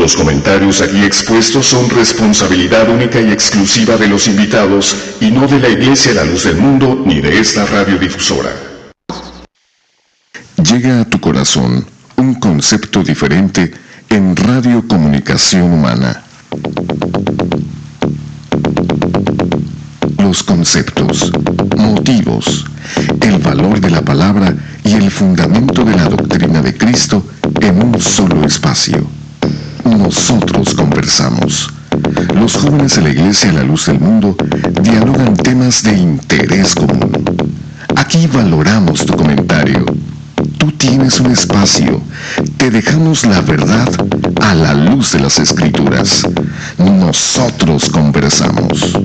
Los comentarios aquí expuestos son responsabilidad única y exclusiva de los invitados y no de la Iglesia La Luz del Mundo ni de esta radiodifusora. Llega a tu corazón un concepto diferente en Radio Comunicación Humana. Los conceptos, motivos, el valor de la palabra y el fundamento de la doctrina de Cristo en un solo espacio. Nosotros conversamos. Los jóvenes de la Iglesia La Luz del Mundo dialogan temas de interés común. Aquí valoramos tu comentario. Tú tienes un espacio. Te dejamos la verdad a la luz de las Escrituras. Nosotros conversamos.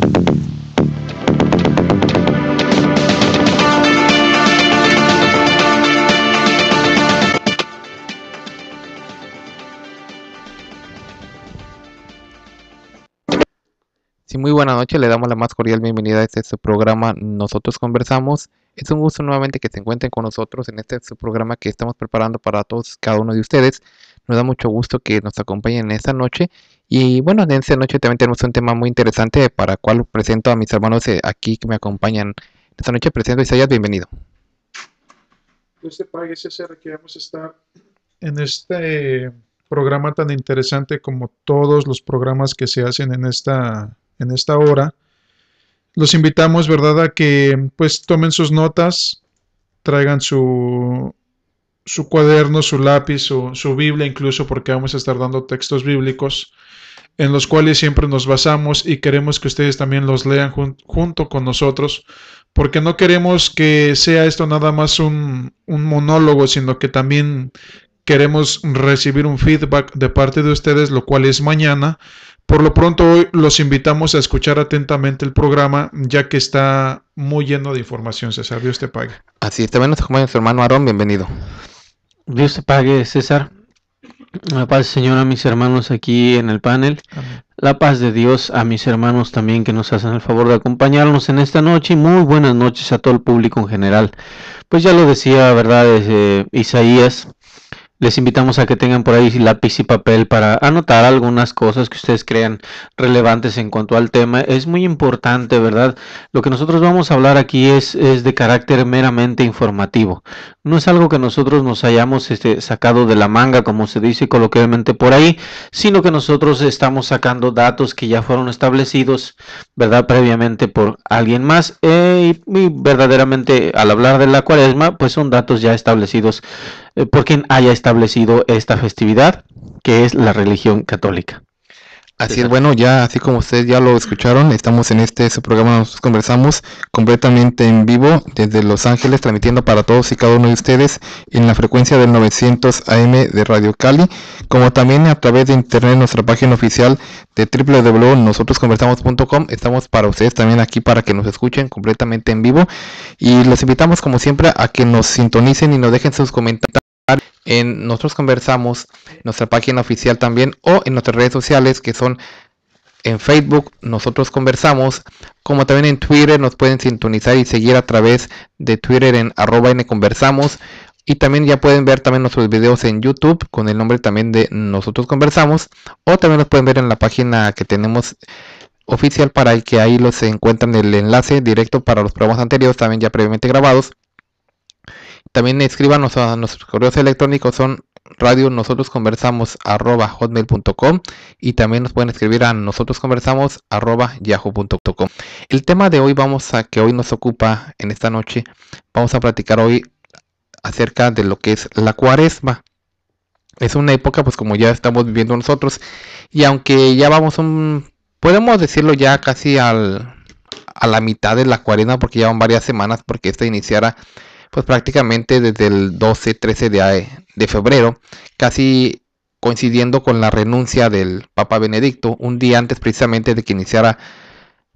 Sí, muy buena noche, le damos la más cordial bienvenida a su programa Nosotros Conversamos. Es un gusto nuevamente que se encuentren con nosotros en su programa que estamos preparando para todos, cada uno de ustedes. Nos da mucho gusto que nos acompañen en esta noche. Y bueno, en esta noche también tenemos un tema muy interesante para el cual presento a mis hermanos aquí que me acompañan. Esta noche presento a Isaías, bienvenido. Dios te pague, César, que vamos a estar en este programa tan interesante como todos los programas que se hacen en esta hora. Los invitamos, ¿verdad?, a que pues tomen sus notas, traigan su cuaderno, su lápiz, su Biblia incluso, porque vamos a estar dando textos bíblicos en los cuales siempre nos basamos y queremos que ustedes también los lean junto con nosotros, porque no queremos que sea esto nada más un monólogo, sino que también queremos recibir un feedback de parte de ustedes, lo cual es mañana. Por lo pronto hoy los invitamos a escuchar atentamente el programa, ya que está muy lleno de información, César. Dios te pague. Así es, también nos acompaña su hermano Aarón, bienvenido. Dios te pague, César. La paz, Señor, a mis hermanos aquí en el panel. Amén. La paz de Dios a mis hermanos también que nos hacen el favor de acompañarnos en esta noche. Y muy buenas noches a todo el público en general. Pues ya lo decía, ¿verdad? Isaías. Les invitamos a que tengan por ahí lápiz y papel para anotar algunas cosas que ustedes crean relevantes en cuanto al tema. Es muy importante, ¿verdad? Lo que nosotros vamos a hablar aquí es de carácter meramente informativo. No es algo que nosotros nos hayamos sacado de la manga, como se dice coloquialmente por ahí, sino que nosotros estamos sacando datos que ya fueron establecidos, ¿verdad?, previamente por alguien más. Y verdaderamente, al hablar de la Cuaresma, pues son datos ya establecidos por quien haya establecido esta festividad, que es la religión católica. Así es, bueno, ya así como ustedes ya lo escucharon, estamos en su programa, nosotros conversamos completamente en vivo desde Los Ángeles, transmitiendo para todos y cada uno de ustedes en la frecuencia del 900 AM de Radio Cali, como también a través de internet en nuestra página oficial de www.nosotrosconversamos.com. Estamos para ustedes también aquí para que nos escuchen completamente en vivo y los invitamos como siempre a que nos sintonicen y nos dejen sus comentarios en Nosotros Conversamos, nuestra página oficial también, o en nuestras redes sociales que son en Facebook, Nosotros Conversamos, como también en Twitter. Nos pueden sintonizar y seguir a través de Twitter en @nconversamos, y también ya pueden ver también nuestros videos en YouTube con el nombre también de Nosotros Conversamos, o también los pueden ver en la página que tenemos oficial para que ahí los encuentran el enlace directo para los programas anteriores también ya previamente grabados. También escríbanos a nuestros correos electrónicos, son radionosotrosconversamos@hotmail.com, y también nos pueden escribir a nosotrosconversamos@yahoo.com. El tema de hoy que hoy nos ocupa en esta noche, vamos a platicar hoy acerca de lo que es la Cuaresma. Es una época, pues como ya estamos viviendo nosotros, y aunque ya vamos podemos decirlo ya casi a la mitad de la Cuaresma, porque ya van varias semanas, porque esta iniciara pues prácticamente desde el 12-13 de febrero, casi coincidiendo con la renuncia del Papa Benedicto, un día antes precisamente de que iniciara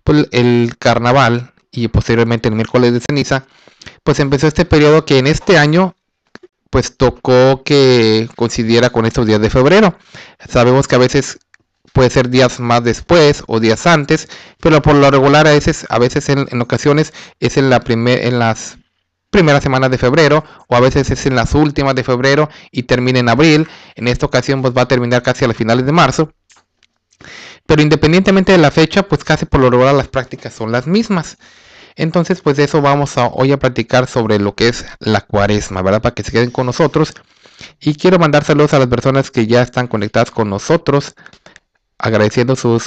pues, el carnaval, y posteriormente el miércoles de ceniza, pues empezó este periodo que en este año pues tocó que coincidiera con estos días de febrero. Sabemos que a veces puede ser días más después o días antes, pero por lo regular a veces en ocasiones es en las primera semana de febrero, o a veces es en las últimas de febrero y termina en abril. En esta ocasión pues va a terminar casi a las finales de marzo. Pero independientemente de la fecha, pues casi por lo regular las prácticas son las mismas. Entonces, pues de eso vamos hoy a platicar sobre lo que es la Cuaresma, ¿verdad? Para que se queden con nosotros. Y quiero mandar saludos a las personas que ya están conectadas con nosotros, agradeciendo su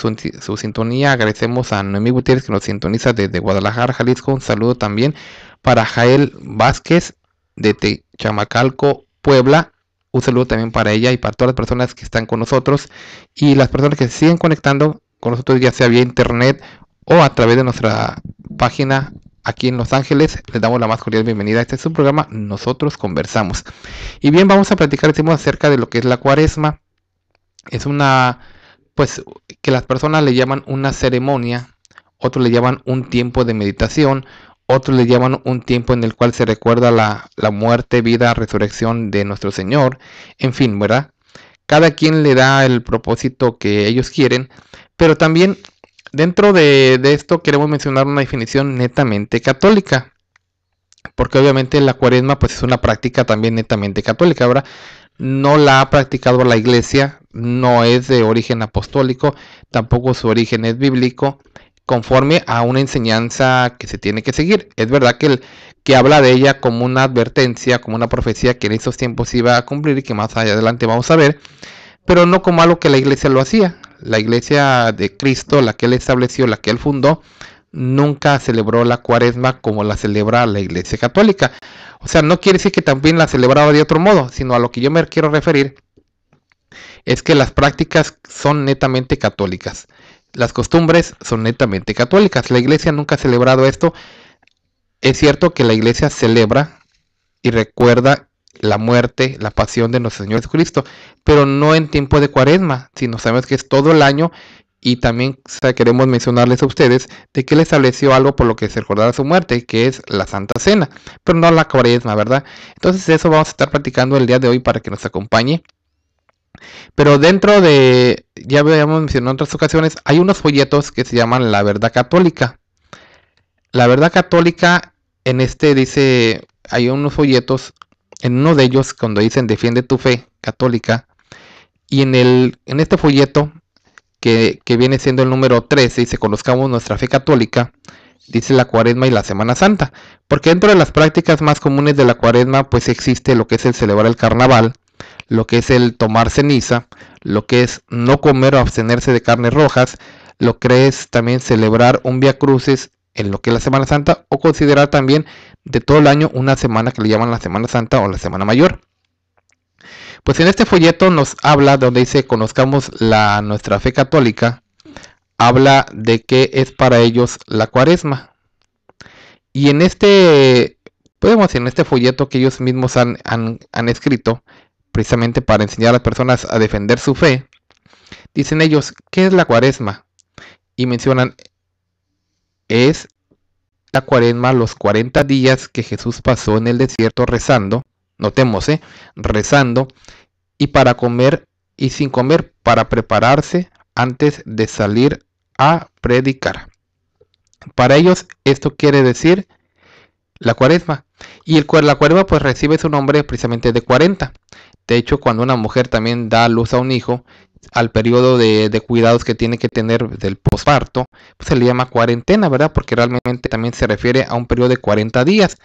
sintonía. Agradecemos a Noemí Gutiérrez, que nos sintoniza desde Guadalajara, Jalisco. Un saludo también para Jael Vázquez de Techamacalco, Puebla. Un saludo también para ella y para todas las personas que están con nosotros y las personas que se siguen conectando con nosotros, ya sea vía internet o a través de nuestra página aquí en Los Ángeles. Les damos la más cordial bienvenida. Este es un programa Nosotros Conversamos. Y bien, vamos a platicar acerca de lo que es la Cuaresma. Es una, pues, que las personas le llaman una ceremonia, otros le llaman un tiempo de meditación, otros le llaman un tiempo en el cual se recuerda la muerte, vida, resurrección de nuestro Señor. En fin, ¿verdad? Cada quien le da el propósito que ellos quieren, pero también dentro de esto queremos mencionar una definición netamente católica, porque obviamente la Cuaresma pues es una práctica también netamente católica. Ahora, no la ha practicado la Iglesia, no es de origen apostólico, tampoco su origen es bíblico, conforme a una enseñanza que se tiene que seguir. Es verdad que habla de ella como una advertencia, como una profecía que en estos tiempos iba a cumplir y que más adelante vamos a ver, pero no como algo que la Iglesia lo hacía. La Iglesia de Cristo, la que Él estableció, la que Él fundó, nunca celebró la Cuaresma como la celebra la Iglesia Católica. O sea, no quiere decir que también la celebraba de otro modo, sino a lo que yo me quiero referir es que las prácticas son netamente católicas. Las costumbres son netamente católicas. La Iglesia nunca ha celebrado esto. Es cierto que la Iglesia celebra y recuerda la muerte, la pasión de nuestro Señor Jesucristo, pero no en tiempo de Cuaresma, sino sabemos que es todo el año. Y también queremos mencionarles a ustedes de que Él estableció algo por lo que se recordará su muerte, que es la Santa Cena, pero no la Cuaresma, ¿verdad? Entonces eso vamos a estar platicando el día de hoy para que nos acompañe. Pero dentro de, ya habíamos mencionado en otras ocasiones, hay unos folletos que se llaman La Verdad Católica. La Verdad Católica, en este dice, hay unos folletos, en uno de ellos cuando dicen Defiende tu fe católica, y en este folleto que viene siendo el número 13, dice Conozcamos nuestra fe católica, dice la Cuaresma y la Semana Santa, porque dentro de las prácticas más comunes de la Cuaresma pues existe lo que es el celebrar el carnaval, lo que es el tomar ceniza, lo que es no comer o abstenerse de carnes rojas, lo que es también celebrar un Vía Crucis en lo que es la Semana Santa, o considerar también de todo el año una semana que le llaman la Semana Santa o la Semana Mayor. Pues en este folleto nos habla, donde dice Conozcamos nuestra fe católica, habla de qué es para ellos la Cuaresma. Y en este folleto que ellos mismos han escrito, precisamente para enseñar a las personas a defender su fe, dicen ellos, ¿qué es la Cuaresma? Y mencionan, es la Cuaresma los 40 días que Jesús pasó en el desierto rezando, notemos, rezando, y para comer y sin comer, para prepararse antes de salir a predicar. Para ellos esto quiere decir la Cuaresma. Y la Cuaresma pues recibe su nombre precisamente de 40. De hecho, cuando una mujer también da a luz a un hijo, al periodo de cuidados que tiene que tener del posparto, pues se le llama cuarentena, ¿verdad? Porque realmente también se refiere a un periodo de 40 días.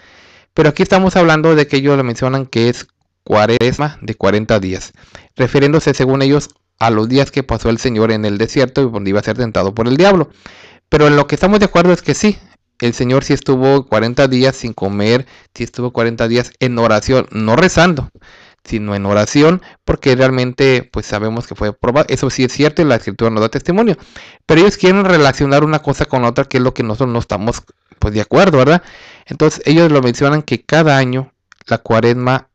Pero aquí estamos hablando de que ellos le mencionan que es Cuaresma de 40 días, refiriéndose según ellos a los días que pasó el Señor en el desierto y donde iba a ser tentado por el diablo. Pero en lo que estamos de acuerdo es que sí, el Señor sí estuvo 40 días sin comer, sí estuvo 40 días en oración, no rezando, sino en oración, porque realmente pues sabemos que fue probado. Eso sí es cierto y la Escritura nos da testimonio. Pero ellos quieren relacionar una cosa con otra, que es lo que nosotros no estamos pues de acuerdo, ¿verdad? Entonces ellos lo mencionan que cada año la Cuaresma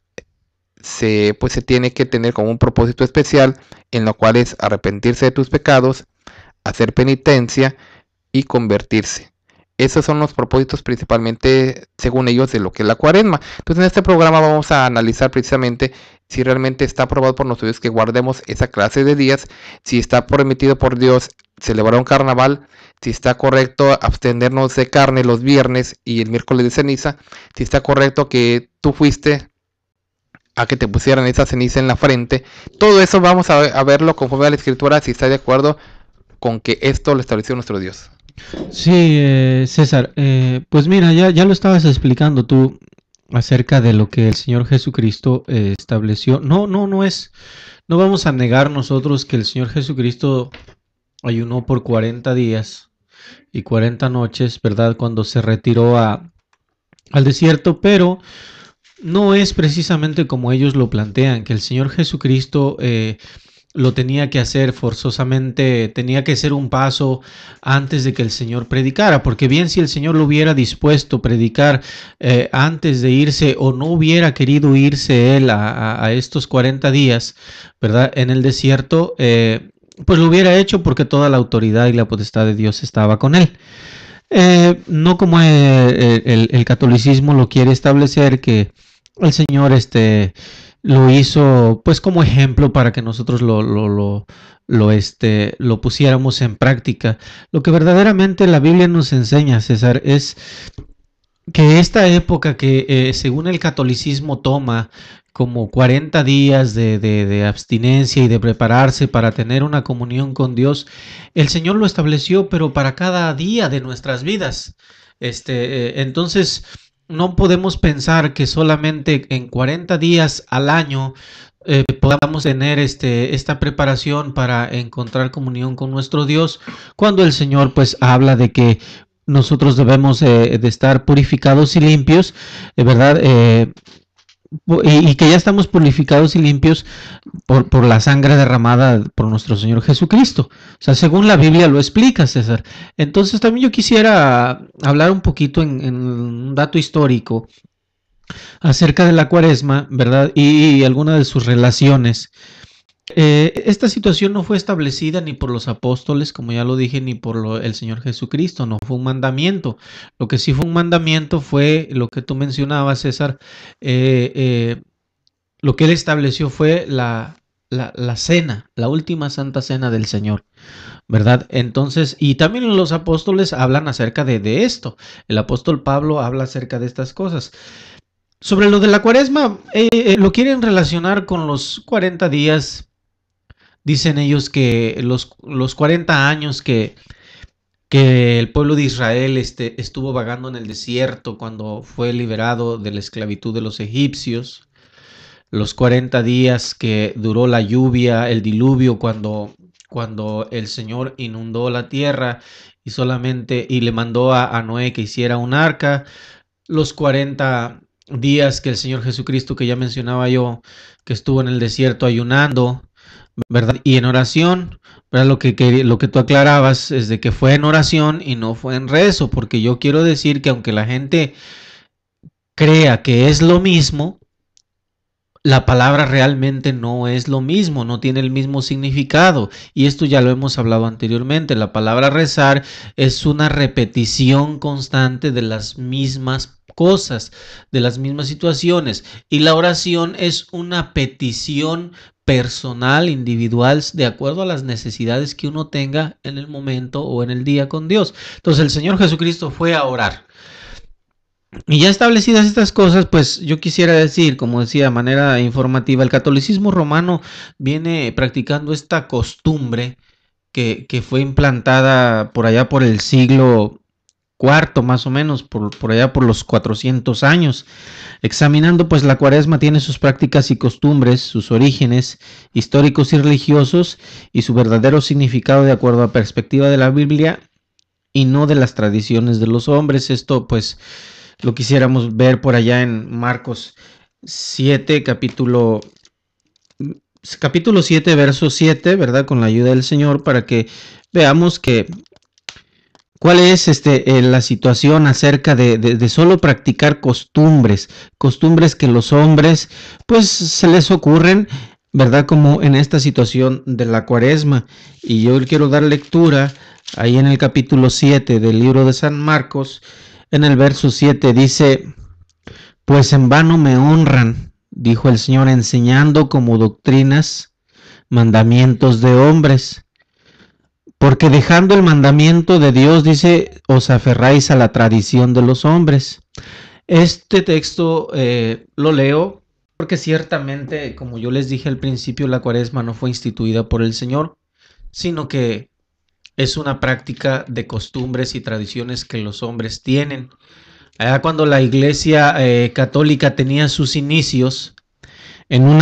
se tiene que tener como un propósito especial, en lo cual es arrepentirse de tus pecados, hacer penitencia y convertirse. Esos son los propósitos principalmente, según ellos, de lo que es la Cuaresma. Entonces en este programa vamos a analizar precisamente si realmente está aprobado por nosotros que guardemos esa clase de días, si está permitido por Dios celebrar un carnaval, si está correcto abstenernos de carne los viernes y el miércoles de ceniza, si está correcto que tú fuiste a que te pusieran esa ceniza en la frente. Todo eso vamos a verlo conforme a la escritura, si está de acuerdo con que esto lo estableció nuestro Dios. Sí, César, pues mira, ya lo estabas explicando tú acerca de lo que el Señor Jesucristo estableció. No vamos a negar nosotros que el Señor Jesucristo ayunó por 40 días y 40 noches, ¿verdad? Cuando se retiró al desierto, pero no es precisamente como ellos lo plantean, que el Señor Jesucristo lo tenía que hacer forzosamente, tenía que ser un paso antes de que el Señor predicara, porque bien si el Señor lo hubiera dispuesto a predicar antes de irse o no hubiera querido irse él a estos 40 días, ¿verdad? En el desierto, pues lo hubiera hecho porque toda la autoridad y la potestad de Dios estaba con él. No como el catolicismo lo quiere establecer, que el Señor lo hizo pues como ejemplo para que nosotros lo pusiéramos en práctica. Lo que verdaderamente la Biblia nos enseña, César, es que esta época que según el catolicismo toma como 40 días de abstinencia y de prepararse para tener una comunión con Dios, el Señor lo estableció, pero para cada día de nuestras vidas. Entonces, no podemos pensar que solamente en 40 días al año podamos tener esta preparación para encontrar comunión con nuestro Dios, cuando el Señor pues habla de que nosotros debemos de estar purificados y limpios, ¿verdad? Y que ya estamos purificados y limpios por la sangre derramada por nuestro Señor Jesucristo. O sea, según la Biblia lo explica, César. Entonces también yo quisiera hablar un poquito en un dato histórico acerca de la Cuaresma, ¿verdad? Y algunas de sus relaciones. Esta situación no fue establecida ni por los apóstoles, como ya lo dije, ni por el Señor Jesucristo, no fue un mandamiento. Lo que sí fue un mandamiento fue lo que tú mencionabas, César. Lo que él estableció fue la cena, la última santa cena del Señor, ¿verdad? Entonces, y también los apóstoles hablan acerca de esto. El apóstol Pablo habla acerca de estas cosas. Sobre lo de la Cuaresma, lo quieren relacionar con los 40 días. Dicen ellos que los 40 años que el pueblo de Israel estuvo vagando en el desierto cuando fue liberado de la esclavitud de los egipcios, los 40 días que duró la lluvia, el diluvio, cuando el Señor inundó la tierra y le mandó a Noé que hiciera un arca, los 40 días que el Señor Jesucristo, que ya mencionaba yo, que estuvo en el desierto ayunando, ¿verdad? Y en oración, ¿verdad? Lo que tú aclarabas es de que fue en oración y no fue en rezo, porque yo quiero decir que aunque la gente crea que es lo mismo, la palabra realmente no es lo mismo, no tiene el mismo significado. Y esto ya lo hemos hablado anteriormente. La palabra rezar es una repetición constante de las mismas cosas, de las mismas situaciones. Y la oración es una petición personal, individual, de acuerdo a las necesidades que uno tenga en el momento o en el día con Dios. Entonces el Señor Jesucristo fue a orar. Y ya establecidas estas cosas, pues yo quisiera decir, como decía de manera informativa, el catolicismo romano viene practicando esta costumbre que fue implantada por allá por el siglo IV, más o menos, por allá por los 400 años. Examinando, pues la Cuaresma tiene sus prácticas y costumbres, sus orígenes históricos y religiosos y su verdadero significado de acuerdo a la perspectiva de la Biblia y no de las tradiciones de los hombres. Esto, pues, lo quisiéramos ver por allá en Marcos 7, capítulo 7, verso 7, ¿verdad? Con la ayuda del Señor, para que veamos cuál es la situación acerca de solo practicar costumbres que los hombres, pues, se les ocurren, ¿verdad? Como en esta situación de la Cuaresma. Y yo quiero dar lectura ahí en el capítulo 7 del libro de San Marcos. En el verso 7 dice: pues en vano me honran, dijo el Señor, enseñando como doctrinas mandamientos de hombres. porque dejando el mandamiento de Dios, dice, os aferráis a la tradición de los hombres. Este texto lo leo porque ciertamente, como yo les dije al principio, la cuaresma no fue instituida por el Señor, sino que es una práctica de costumbres y tradiciones que los hombres tienen. Allá cuando la Iglesia católica tenía sus inicios en un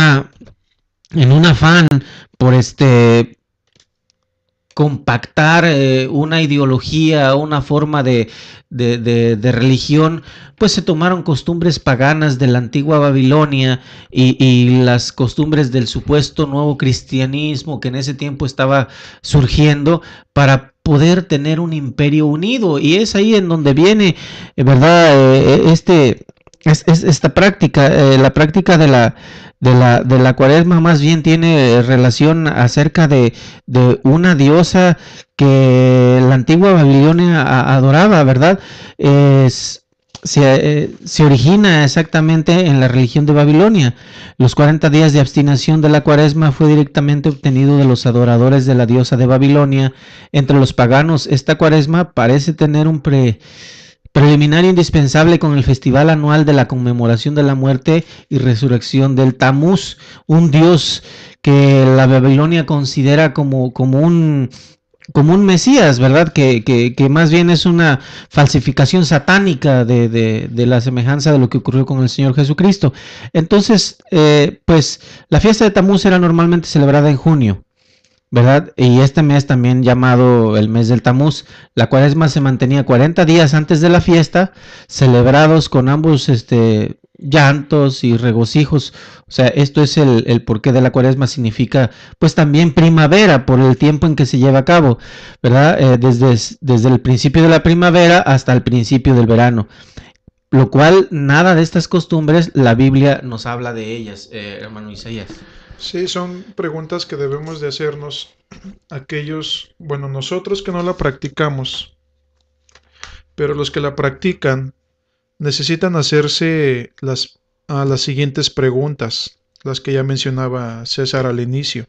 afán por compactar una ideología, una forma de religión, pues se tomaron costumbres paganas de la antigua Babilonia y las costumbres del supuesto nuevo cristianismo que en ese tiempo estaba surgiendo para poder tener un imperio unido. Y es ahí en donde viene, ¿verdad? Esta práctica, la práctica de la cuaresma más bien tiene relación acerca de una diosa que la antigua Babilonia adoraba, ¿verdad? Se origina exactamente en la religión de Babilonia. Los 40 días de abstinación de la cuaresma fue directamente obtenido de los adoradores de la diosa de Babilonia. Entre los paganos, esta cuaresma parece tener un preliminar indispensable con el festival anual de la conmemoración de la muerte y resurrección del Tamuz, un dios que la Babilonia considera como un Mesías, ¿verdad? Que más bien es una falsificación satánica de la semejanza de lo que ocurrió con el Señor Jesucristo. Entonces, pues la fiesta de Tamuz era normalmente celebrada en junio, ¿verdad? Y este mes también llamado el mes del Tamuz. La cuaresma se mantenía 40 días antes de la fiesta, celebrados con ambos llantos y regocijos. O sea, esto es el porqué de la cuaresma, significa pues también primavera por el tiempo en que se lleva a cabo, ¿verdad? Desde el principio de la primavera hasta el principio del verano. Lo cual, nada de estas costumbres, la Biblia nos habla de ellas, hermano Isaías. Sí, son preguntas que debemos de hacernos aquellos, bueno, nosotros que no la practicamos, pero los que la practican necesitan hacerse las siguientes preguntas, las que ya mencionaba César al inicio.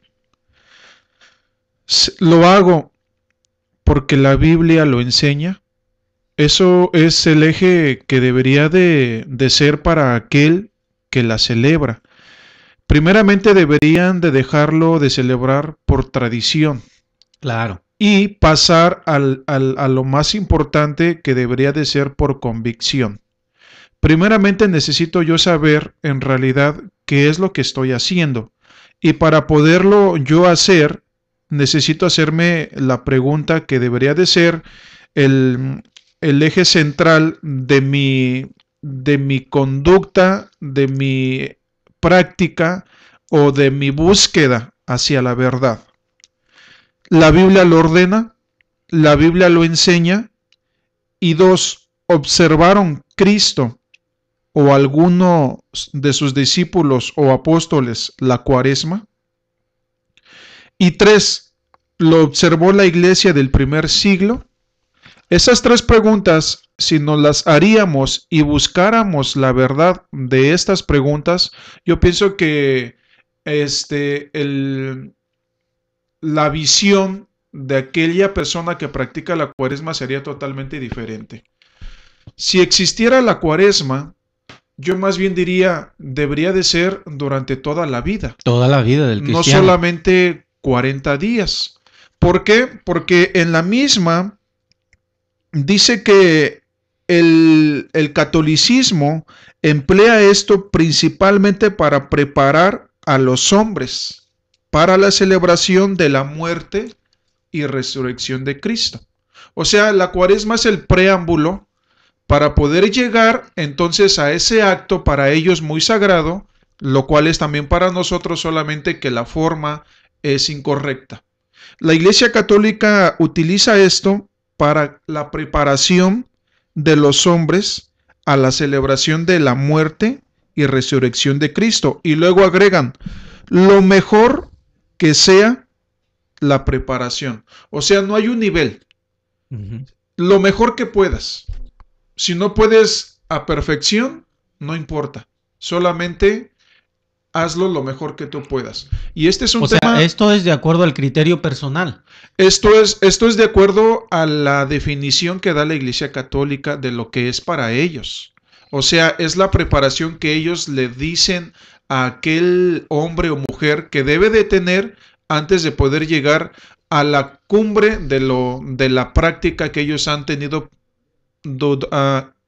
¿Lo hago porque la Biblia lo enseña? Eso es el eje que debería de ser para aquel que la celebra. Primeramente deberían de dejarlo de celebrar por tradición. Claro. Y pasar a lo más importante, que debería de ser por convicción. Primeramente necesito yo saber en realidad qué es lo que estoy haciendo. Y para poderlo yo hacer, necesito hacerme la pregunta que debería de ser el eje central de mi conducta, de mi práctica o de mi búsqueda hacia la verdad. La Biblia lo ordena, la Biblia lo enseña. Y 2, ¿observaron Cristo o alguno de sus discípulos o apóstoles la cuaresma? Y 3, ¿lo observó la iglesia del primer siglo? Esas 3 preguntas, si nos las haríamos y buscáramos la verdad de estas preguntas, yo pienso que la visión de aquella persona que practica la cuaresma sería totalmente diferente. Si existiera la cuaresma, yo más bien diría, debería de ser durante toda la vida. Toda la vida del cristiano. No solamente 40 días. ¿Por qué? Porque en la misma dice que el catolicismo emplea esto principalmente para preparar a los hombres para la celebración de la muerte y resurrección de Cristo. O sea, la cuaresma es el preámbulo para poder llegar entonces a ese acto para ellos muy sagrado, lo cual es también para nosotros, solamente que la forma es incorrecta. La Iglesia Católica utiliza esto para la preparación de los hombres a la celebración de la muerte y resurrección de Cristo. Y luego agregan, lo mejor que sea la preparación. O sea, no hay un nivel. Lo mejor que puedas. Si no puedes a perfección, no importa. Solamente hazlo lo mejor que tú puedas. Y este es un O tema... sea, esto es de acuerdo al criterio personal. Esto es de acuerdo a la definición que da la Iglesia Católica de lo que es para ellos. O sea, es la preparación que ellos le dicen a aquel hombre o mujer que debe de tener antes de poder llegar a la cumbre de la práctica que ellos han tenido.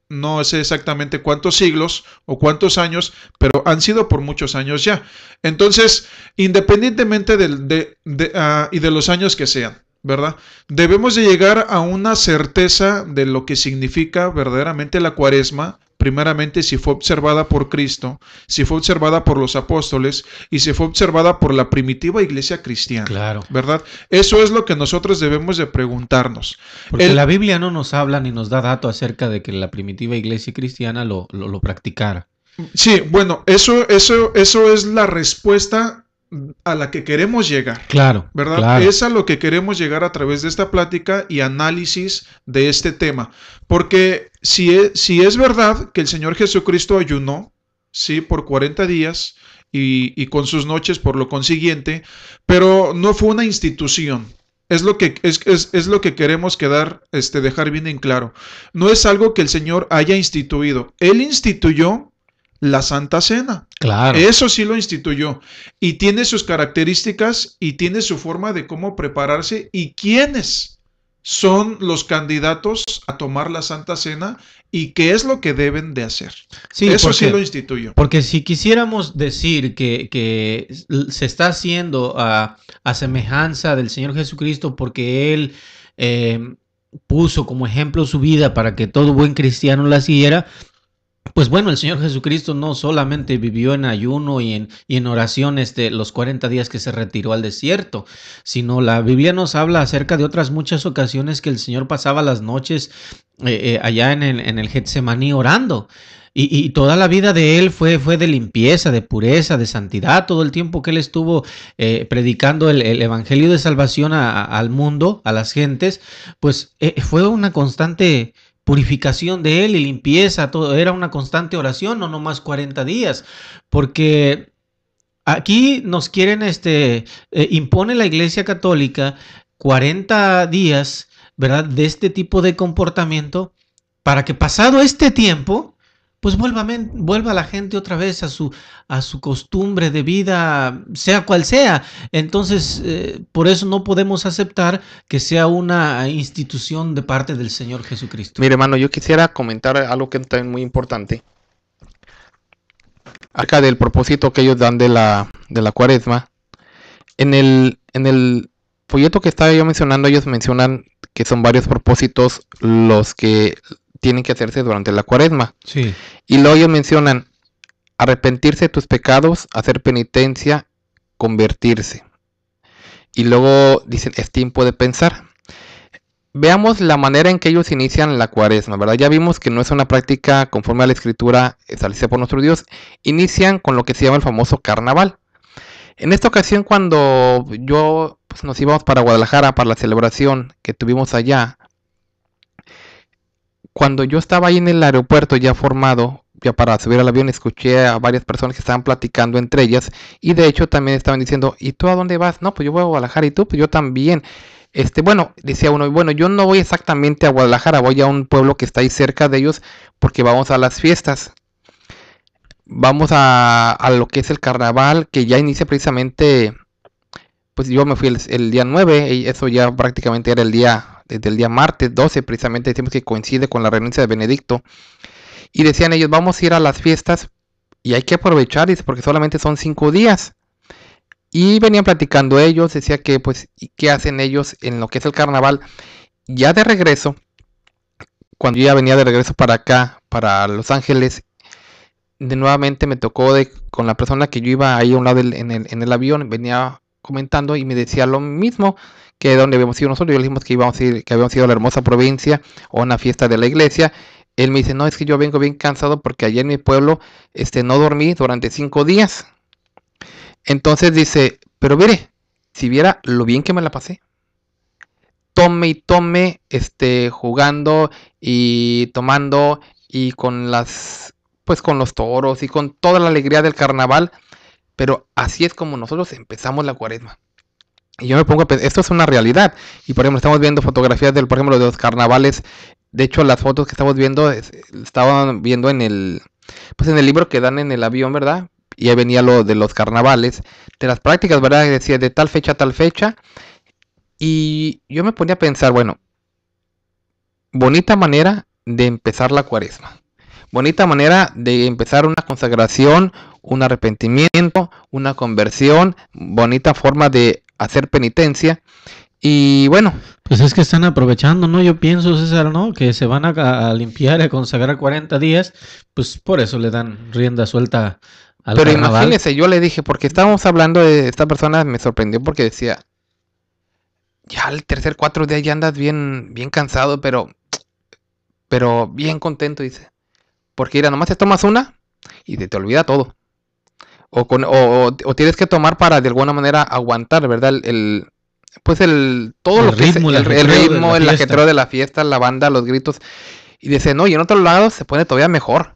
No sé exactamente cuántos siglos o cuántos años, pero han sido por muchos años ya. Entonces, independientemente y de los años que sean, ¿verdad? Debemos de llegar a una certeza de lo que significa verdaderamente la Cuaresma, primeramente si fue observada por Cristo, si fue observada por los apóstoles y si fue observada por la primitiva iglesia cristiana. Claro. ¿Verdad? Eso es lo que nosotros debemos de preguntarnos. Porque la Biblia no nos habla ni nos da dato acerca de que la primitiva iglesia cristiana lo practicara. Sí, bueno, eso es la respuesta a la que queremos llegar. Claro, ¿verdad? claro. Es a lo que queremos llegar a través de esta plática y análisis de este tema. Porque si es verdad que el Señor Jesucristo ayunó, sí, por 40 días y con sus noches por lo consiguiente, pero no fue una institución. Es lo que queremos dejar bien en claro. No es algo que el Señor haya instituido. Él instituyó la Santa Cena. Claro. Eso sí lo instituyó. Y tiene sus características y tiene su forma de cómo prepararse y quiénes son los candidatos a tomar la Santa Cena y qué es lo que deben de hacer. Sí, eso sí lo instituyó. Porque si quisiéramos decir que se está haciendo a semejanza del Señor Jesucristo porque Él puso como ejemplo su vida para que todo buen cristiano la siguiera, pues bueno, el Señor Jesucristo no solamente vivió en ayuno y en oraciones los 40 días que se retiró al desierto, sino la Biblia nos habla acerca de otras muchas ocasiones que el Señor pasaba las noches allá en el Getsemaní orando. Y toda la vida de él fue de limpieza, de pureza, de santidad. Todo el tiempo que él estuvo predicando el evangelio de salvación al mundo, a las gentes, pues fue una constante purificación de él y limpieza, todo era una constante oración, no nomás 40 días, porque aquí nos quieren, impone la Iglesia Católica 40 días, ¿verdad?, de este tipo de comportamiento, para que pasado este tiempo, pues vuelva la gente otra vez a su costumbre de vida, sea cual sea. Entonces, por eso no podemos aceptar que sea una institución de parte del Señor Jesucristo. Mire, hermano, yo quisiera comentar algo que es también muy importante. Acá del propósito que ellos dan de la Cuaresma. En el folleto que estaba yo mencionando, ellos mencionan que son varios propósitos los que tienen que hacerse durante la Cuaresma. Sí. Y luego ellos mencionan arrepentirse de tus pecados, hacer penitencia, convertirse. Y luego dicen, es tiempo de pensar. Veamos la manera en que ellos inician la Cuaresma, ¿verdad? Ya vimos que no es una práctica conforme a la Escritura establecida por nuestro Dios. Inician con lo que se llama el famoso carnaval. En esta ocasión, cuando nos íbamos para Guadalajara para la celebración que tuvimos allá, cuando yo estaba ahí en el aeropuerto ya formado, ya para subir al avión, escuché a varias personas que estaban platicando entre ellas y de hecho también estaban diciendo, ¿y tú a dónde vas? No, pues yo voy a Guadalajara. ¿Y tú? Pues yo también. Bueno, decía uno, bueno, yo no voy exactamente a Guadalajara, voy a un pueblo que está ahí cerca de ellos porque vamos a las fiestas. Vamos a lo que es el carnaval, que ya inicia precisamente, pues yo me fui el día 9 y eso ya prácticamente era desde el día martes 12, precisamente decimos que coincide con la renuncia de Benedicto. Y decían ellos, vamos a ir a las fiestas y hay que aprovechar, porque solamente son 5 días. Y venían platicando ellos, decía que pues, ¿qué hacen ellos en lo que es el carnaval? Ya de regreso, cuando yo ya venía de regreso para acá, para Los Ángeles, de nuevamente me tocó con la persona que yo iba ahí a un lado en el avión, venía comentando y me decía lo mismo que de donde habíamos ido nosotros. Yo le dijimos que habíamos ido a la hermosa provincia o a una fiesta de la iglesia. Él me dice, no, es que yo vengo bien cansado porque allá en mi pueblo no dormí durante 5 días. Entonces dice, pero mire, si viera lo bien que me la pasé. Tome y tome, jugando y tomando y con los toros y con toda la alegría del carnaval. pero así es como nosotros empezamos la cuaresma. Y yo me pongo a pensar, esto es una realidad. Y por ejemplo, estamos viendo fotografías por ejemplo, de los carnavales. De hecho, las fotos que estamos viendo, estaban viendo en el libro que dan en el avión, ¿verdad? Y ahí venía lo de los carnavales, de las prácticas, ¿verdad? Decía de tal fecha a tal fecha. Y yo me ponía a pensar, bueno, bonita manera de empezar la cuaresma. Bonita manera de empezar una consagración, un arrepentimiento, una conversión, bonita forma de hacer penitencia. Y bueno, pues es que están aprovechando, ¿no? Yo pienso, César, ¿no? Que se van a limpiar y a consagrar 40 días, pues por eso le dan rienda suelta al pero carnaval. Imagínese, yo le dije, porque estábamos hablando de esta persona, me sorprendió porque decía, ya el tercer 4 días ya andas bien cansado, pero bien contento, dice. Porque mira, nomás te tomas una y te olvida todo. O tienes que tomar para de alguna manera aguantar, ¿verdad? Todo El lo que ritmo, es el ajetreo de ritmo, la el fiesta. ajetreo de la fiesta, la banda, los gritos. Y dice, no, y en otros lados se pone todavía mejor.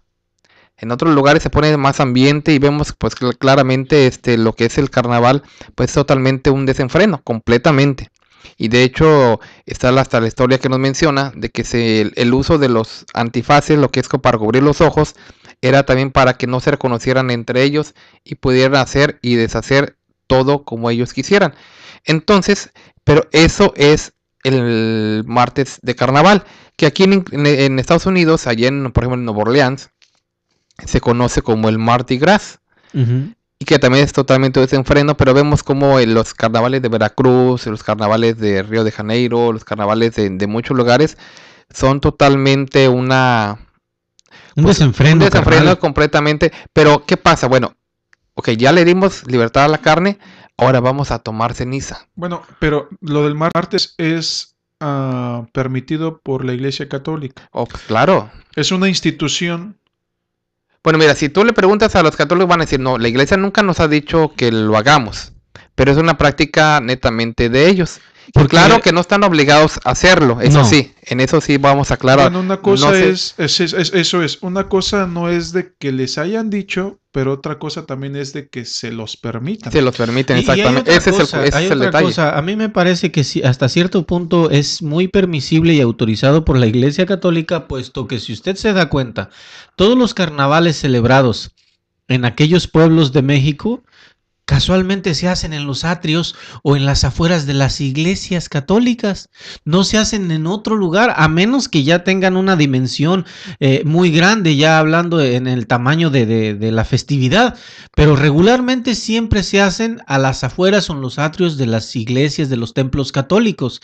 En otros lugares se pone más ambiente y vemos pues claramente lo que es el carnaval, pues totalmente un desenfreno, completamente. Y de hecho está hasta la historia que nos menciona de que el uso de los antifaces, lo que es para cubrir los ojos, era también para que no se reconocieran entre ellos y pudieran hacer y deshacer todo como ellos quisieran. Entonces, pero eso es el martes de carnaval, que aquí en Estados Unidos, allá por ejemplo en Nueva Orleans, se conoce como el Mardi Gras. Uh-huh. Y que también es totalmente desenfreno, pero vemos como en los carnavales de Veracruz, los carnavales de Río de Janeiro, los carnavales de muchos lugares, son totalmente un desenfreno. Un desenfreno completamente. Pero, ¿qué pasa? Bueno, ok, ya le dimos libertad a la carne, ahora vamos a tomar ceniza. Bueno, pero lo del martes es permitido por la Iglesia Católica. Oh, pues claro. Es una institución. Bueno, mira, si tú le preguntas a los católicos van a decir, no, la iglesia nunca nos ha dicho que lo hagamos, pero es una práctica netamente de ellos. Porque claro que no están obligados a hacerlo, eso no. Sí, en eso sí vamos a aclarar. Bueno, una cosa eso es, una cosa no es de que les hayan dicho, pero otra cosa también es de que se los permitan. Se los permiten, exactamente. Ese es el detalle. A mí me parece que sí, hasta cierto punto es muy permisible y autorizado por la Iglesia Católica, puesto que si usted se da cuenta, todos los carnavales celebrados en aquellos pueblos de México casualmente se hacen en los atrios o en las afueras de las iglesias católicas. No se hacen en otro lugar, a menos que ya tengan una dimensión muy grande, ya hablando en el tamaño de la festividad. Pero regularmente siempre se hacen a las afueras o en los atrios de las iglesias, de los templos católicos.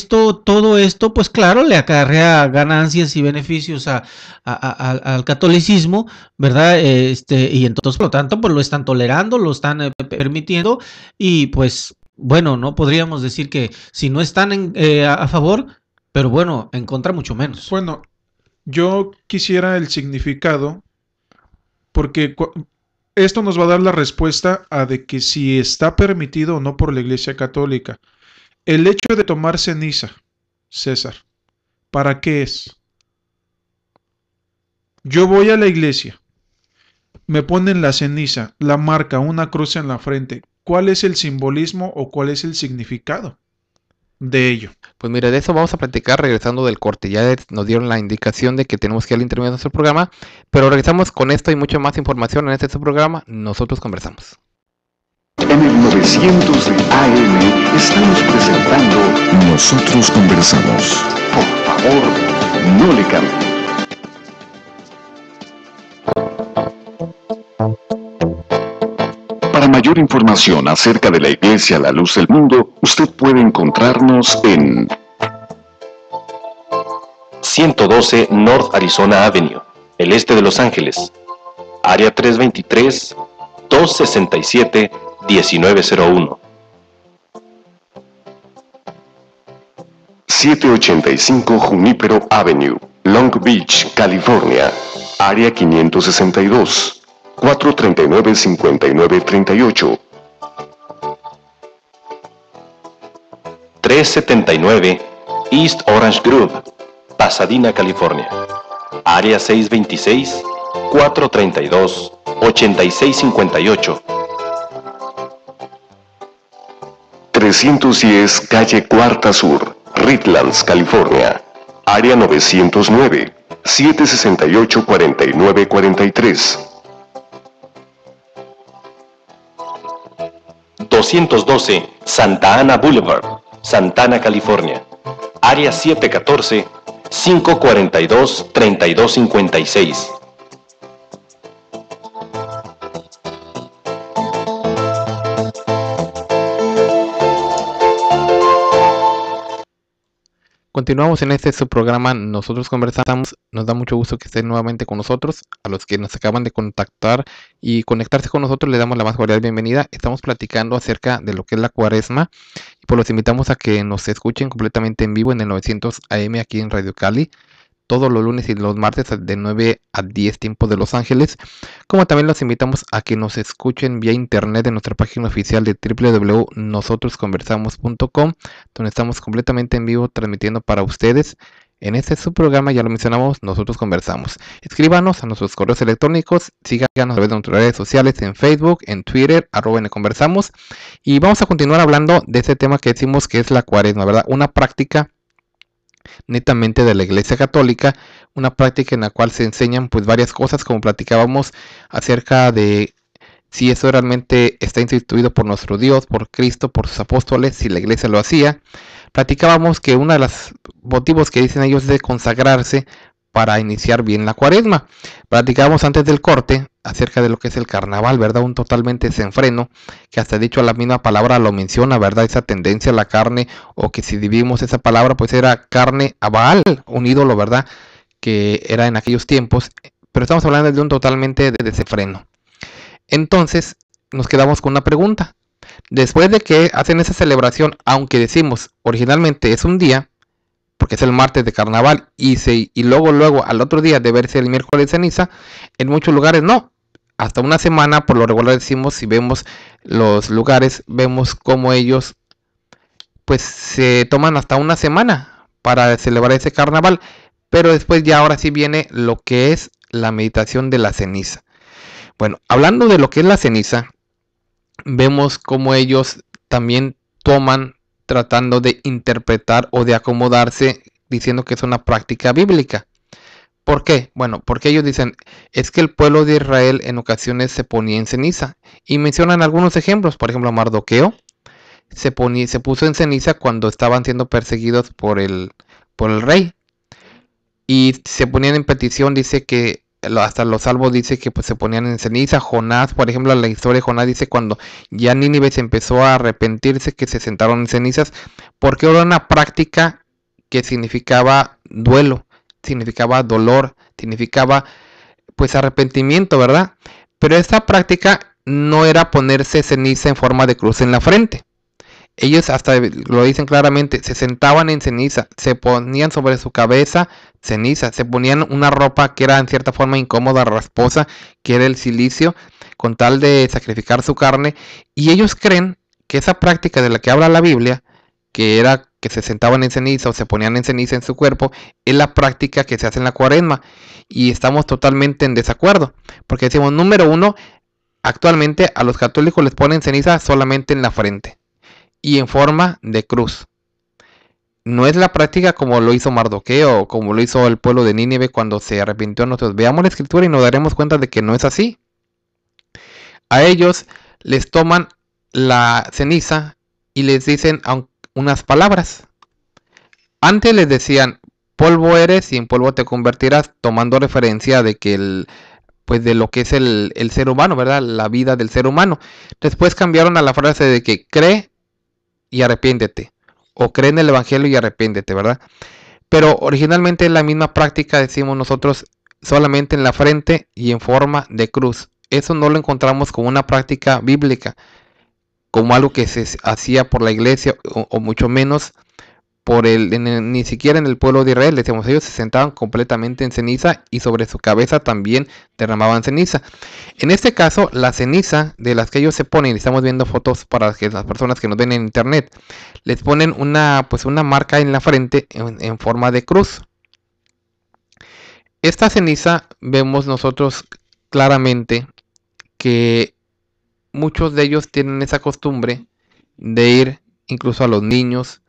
Todo esto, pues claro, le acarrea ganancias y beneficios al catolicismo, ¿verdad? Y entonces, por lo tanto, pues lo están tolerando, lo están permitiendo y pues bueno, no podríamos decir que si no están a favor, pero bueno, en contra mucho menos. Bueno, yo quisiera el significado porque esto nos va a dar la respuesta a de que si está permitido o no por la Iglesia Católica. El hecho de tomar ceniza, César, ¿para qué es? Yo voy a la iglesia, me ponen la ceniza, la marca, una cruz en la frente. ¿Cuál es el simbolismo o cuál es el significado de ello? Pues mira, de eso vamos a platicar regresando del corte. Ya nos dieron la indicación de que tenemos que ir al intermedio de nuestro programa, pero regresamos con esto y mucha más información en este programa. Nosotros conversamos. En el 900 de AM estamos presentando Nosotros Conversamos. Por favor, no le cambie. Para mayor información acerca de la Iglesia La Luz del Mundo, usted puede encontrarnos en 112 North Arizona Avenue, el este de Los Ángeles, área 323-267-1901. 785 Junípero Avenue, Long Beach, California, área 562. 439-5938. 379 East Orange Grove, Pasadena, California. Área 626-432-8658. 310 Calle Cuarta Sur, Redlands, California. Área 909, 768-4943. 212 Santa Ana Boulevard, Santana, California. Área 714-542-3256. Continuamos en este su programa Nosotros Conversamos. Nos da mucho gusto que estén nuevamente con nosotros. A los que nos acaban de contactar y conectarse con nosotros les damos la más cordial bienvenida. Estamos platicando acerca de lo que es la Cuaresma y pues los invitamos a que nos escuchen completamente en vivo en el 900 AM aquí en Radio Cali, todos los lunes y los martes de 9 a 10 tiempo de Los Ángeles, como también los invitamos a que nos escuchen vía internet en nuestra página oficial de www.nosotrosconversamos.com, donde estamos completamente en vivo transmitiendo para ustedes. En este su programa, ya lo mencionamos, Nosotros Conversamos. Escríbanos a nuestros correos electrónicos, síganos a través de nuestras redes sociales en Facebook, en Twitter, @nconversamos, y vamos a continuar hablando de este tema que decimos que es la Cuaresma, ¿verdad? Una práctica netamente de la Iglesia Católica, una práctica en la cual se enseñan pues varias cosas, como platicábamos acerca de si eso realmente está instituido por nuestro Dios, por Cristo, por sus apóstoles, si la Iglesia lo hacía. Platicábamos que uno de los motivos que dicen ellos es de consagrarse para iniciar bien la Cuaresma. Platicábamos antes del corte acerca de lo que es el carnaval, ¿verdad? Un totalmente desenfreno, que hasta dicho la misma palabra lo menciona, ¿verdad? Esa tendencia a la carne, o que si dividimos esa palabra, pues era carne a Baal, un ídolo, ¿verdad? Que era en aquellos tiempos, pero estamos hablando de un totalmente de desenfreno. Entonces, nos quedamos con una pregunta. Después de que hacen esa celebración, aunque decimos originalmente es un día, porque es el martes de carnaval, y luego al otro día debe ser el miércoles de ceniza, en muchos lugares no, hasta una semana, por lo regular decimos, si vemos los lugares, vemos cómo ellos pues se toman hasta una semana para celebrar ese carnaval, pero después ya ahora sí viene lo que es la meditación de la ceniza. Bueno, hablando de lo que es la ceniza, vemos cómo ellos también toman tratando de interpretar o de acomodarse, diciendo que es una práctica bíblica. ¿Por qué? Bueno, porque ellos dicen, es que el pueblo de Israel en ocasiones se ponía en ceniza. Y mencionan algunos ejemplos, por ejemplo, Mardoqueo se puso en ceniza cuando estaban siendo perseguidos por el rey. Y se ponían en petición, dice que hasta los salvos dice que pues se ponían en ceniza. Jonás, por ejemplo, la historia de Jonás dice cuando ya Nínive se empezó a arrepentirse que se sentaron en cenizas, porque era una práctica que significaba duelo, significaba dolor, significaba pues arrepentimiento, ¿verdad? Pero esta práctica no era ponerse ceniza en forma de cruz en la frente. Ellos hasta lo dicen claramente, se sentaban en ceniza, se ponían sobre su cabeza ceniza, se ponían una ropa que era en cierta forma incómoda, rasposa, que era el silicio, con tal de sacrificar su carne, y ellos creen que esa práctica de la que habla la Biblia, que era que se sentaban en ceniza o se ponían en ceniza en su cuerpo, es la práctica que se hace en la Cuaresma, y estamos totalmente en desacuerdo, porque decimos, número uno, actualmente a los católicos les ponen ceniza solamente en la frente y en forma de cruz. No es la práctica como lo hizo Mardoqueo o como lo hizo el pueblo de Nínive cuando se arrepintió. Nosotros veamos la escritura y nos daremos cuenta de que no es así. A ellos les toman la ceniza y les dicen unas palabras. Antes les decían, polvo eres y en polvo te convertirás, tomando referencia de que pues de lo que es el ser humano, ¿verdad? La vida del ser humano. Después cambiaron a la frase de que cree y arrepiéntete, o cree en el evangelio y arrepiéntete, ¿verdad? Pero originalmente es la misma práctica, decimos nosotros, solamente en la frente y en forma de cruz. Eso no lo encontramos como una práctica bíblica, como algo que se hacía por la iglesia, o mucho menos ni siquiera en el pueblo de Israel. Decimos, ellos se sentaban completamente en ceniza y sobre su cabeza también derramaban ceniza. En este caso, la ceniza de las que ellos se ponen, y estamos viendo fotos para que las personas que nos ven en internet, les ponen una marca en la frente en forma de cruz. Esta ceniza vemos nosotros claramente que muchos de ellos tienen esa costumbre de ir incluso a los niños.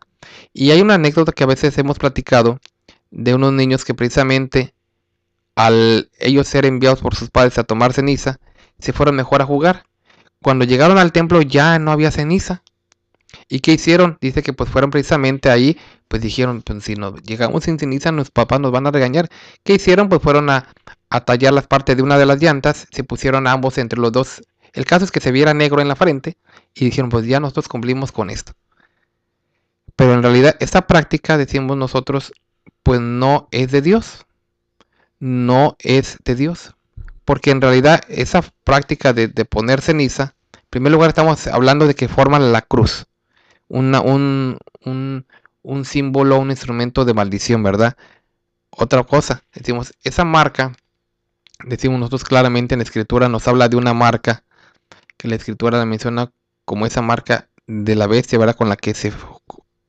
Y hay una anécdota que a veces hemos platicado de unos niños que precisamente al ellos ser enviados por sus padres a tomar ceniza, se fueron mejor a jugar. Cuando llegaron al templo ya no había ceniza. ¿Y qué hicieron? Dice que pues fueron precisamente ahí, pues dijeron, pues si nos llegamos sin ceniza, nuestros papás nos van a regañar. ¿Qué hicieron? Pues fueron a tallar las partes de una de las llantas, se pusieron ambos entre los dos. El caso es que se viera negro en la frente y dijeron, pues ya nosotros cumplimos con esto. Pero en realidad esta práctica, decimos nosotros, pues no es de Dios. No es de Dios. Porque en realidad esa práctica de poner ceniza, en primer lugar estamos hablando de que forman la cruz. Un símbolo, un instrumento de maldición, ¿verdad? Otra cosa, decimos, esa marca, decimos nosotros claramente en la escritura, nos habla de una marca, que la escritura la menciona como esa marca de la bestia, ¿verdad? Con la que se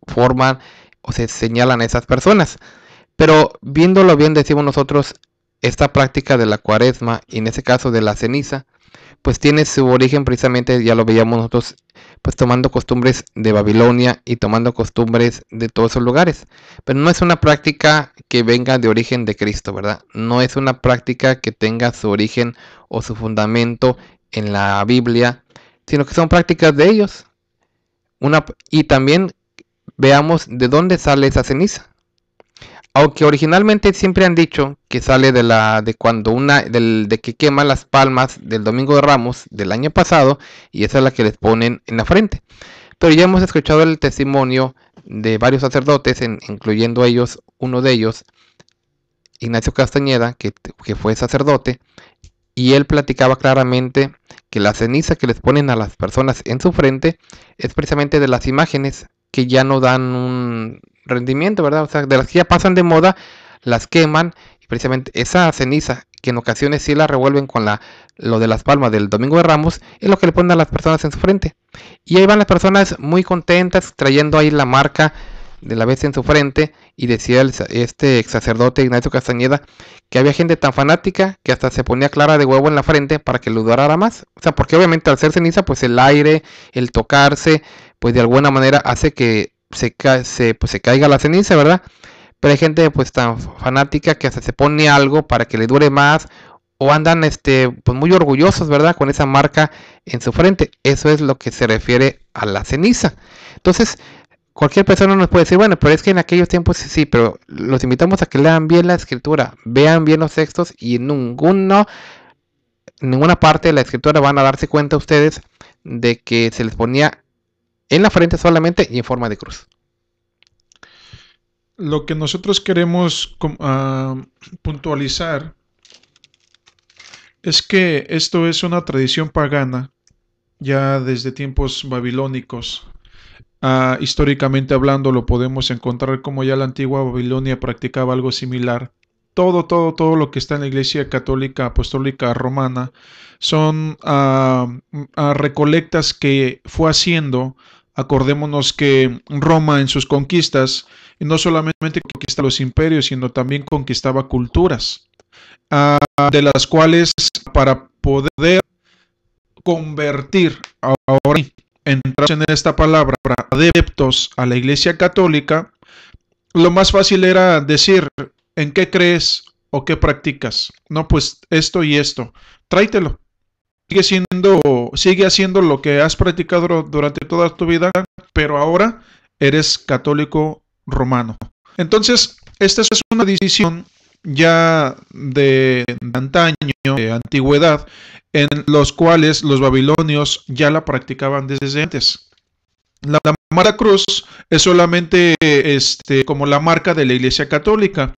forman o se señalan a esas personas. Pero viéndolo bien, decimos nosotros, esta práctica de la cuaresma, y en ese caso de la ceniza, pues tiene su origen precisamente, ya lo veíamos nosotros, pues tomando costumbres de Babilonia y tomando costumbres de todos esos lugares. Pero no es una práctica que venga de origen de Cristo, ¿verdad? No es una práctica que tenga su origen o su fundamento en la Biblia, sino que son prácticas de ellos. Y también veamos de dónde sale esa ceniza. Aunque originalmente siempre han dicho que sale de que queman las palmas del Domingo de Ramos del año pasado, y esa es la que les ponen en la frente. Pero ya hemos escuchado el testimonio de varios sacerdotes, incluyendo uno de ellos, Ignacio Castañeda, que fue sacerdote, y él platicaba claramente que la ceniza que les ponen a las personas en su frente es precisamente de las imágenes que ya no dan un rendimiento, ¿verdad? O sea, de las que ya pasan de moda, las queman, y precisamente esa ceniza, que en ocasiones sí la revuelven con lo de las palmas del Domingo de Ramos, es lo que le ponen a las personas en su frente. Y ahí van las personas muy contentas, trayendo ahí la marca de la bestia en su frente, y decía este ex sacerdote Ignacio Castañeda que había gente tan fanática que hasta se ponía clara de huevo en la frente para que lo durara más. O sea, porque obviamente al ser ceniza, pues el aire, el tocarse, pues de alguna manera hace que se caiga la ceniza, ¿verdad? Pero hay gente pues tan fanática que hasta se pone algo para que le dure más, o andan pues muy orgullosos, ¿verdad? Con esa marca en su frente. Eso es lo que se refiere a la ceniza. Entonces, cualquier persona nos puede decir, bueno, pero es que en aquellos tiempos sí, pero los invitamos a que lean bien la escritura, vean bien los textos, y en ninguna parte de la escritura van a darse cuenta ustedes de que se les ponía en la frente solamente y en forma de cruz. Lo que nosotros queremos puntualizar es que esto es una tradición pagana ya desde tiempos babilónicos. Históricamente hablando, lo podemos encontrar como ya la antigua Babilonia practicaba algo similar. Todo lo que está en la Iglesia Católica Apostólica Romana son recolectas que fue haciendo. Acordémonos que Roma en sus conquistas, y no solamente conquistaba los imperios, sino también conquistaba culturas, de las cuales, para poder convertir ahora entrar en esta palabra adeptos a la Iglesia Católica, lo más fácil era decir, ¿en qué crees o qué practicas? No, pues esto y esto, tráetelo. Sigue haciendo lo que has practicado durante toda tu vida, pero ahora eres católico romano. Entonces, esta es una decisión ya de antaño, de antigüedad, en los cuales los babilonios ya la practicaban desde antes. La marca cruz es solamente como la marca de la Iglesia Católica.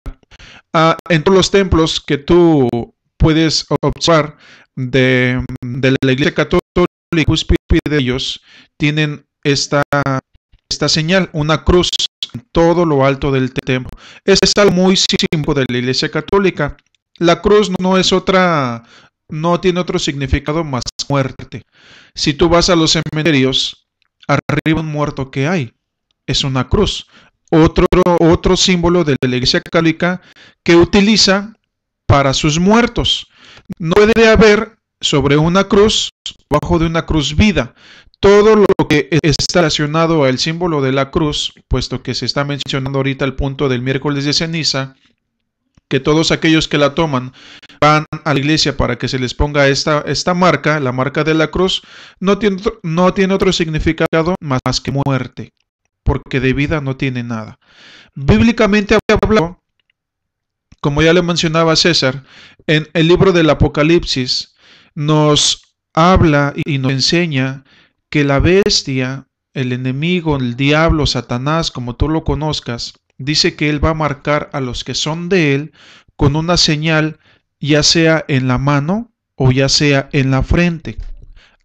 En todos los templos que tú puedes observar de la Iglesia Católica, de ellos tienen esta señal, una cruz en todo lo alto del templo. Es algo muy símbolo de la Iglesia Católica. La cruz no tiene otro significado más muerte. Si tú vas a los cementerios, arriba un muerto que hay es una cruz. Otro símbolo de la Iglesia Católica que utiliza para sus muertos. No puede haber sobre una cruz, bajo de una cruz vida. todo lo que está relacionado al símbolo de la cruz, puesto que se está mencionando ahorita el punto del miércoles de ceniza, que todos aquellos que la toman van a la iglesia para que se les ponga esta marca, la marca de la cruz, no tiene otro significado más que muerte, porque de vida no tiene nada. Bíblicamente hablando, como ya le mencionaba César, en el libro del Apocalipsis nos habla y nos enseña que la bestia, el enemigo, el diablo, Satanás, como tú lo conozcas, dice que él va a marcar a los que son de él con una señal, ya sea en la mano o ya sea en la frente.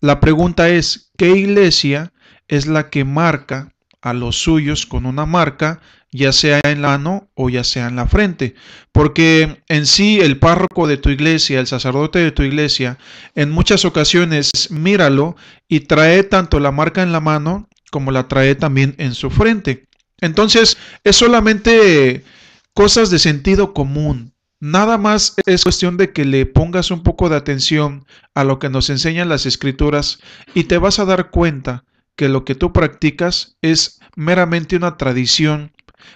La pregunta es, ¿qué iglesia es la que marca a los suyos con una marca, ya sea en la mano o ya sea en la frente? Porque en sí el párroco de tu iglesia, el sacerdote de tu iglesia, en muchas ocasiones míralo y trae tanto la marca en la mano como la trae también en su frente. Entonces es solamente cosas de sentido común. Nada más es cuestión de que le pongas un poco de atención a lo que nos enseñan las escrituras y te vas a dar cuenta que lo que tú practicas es meramente una tradición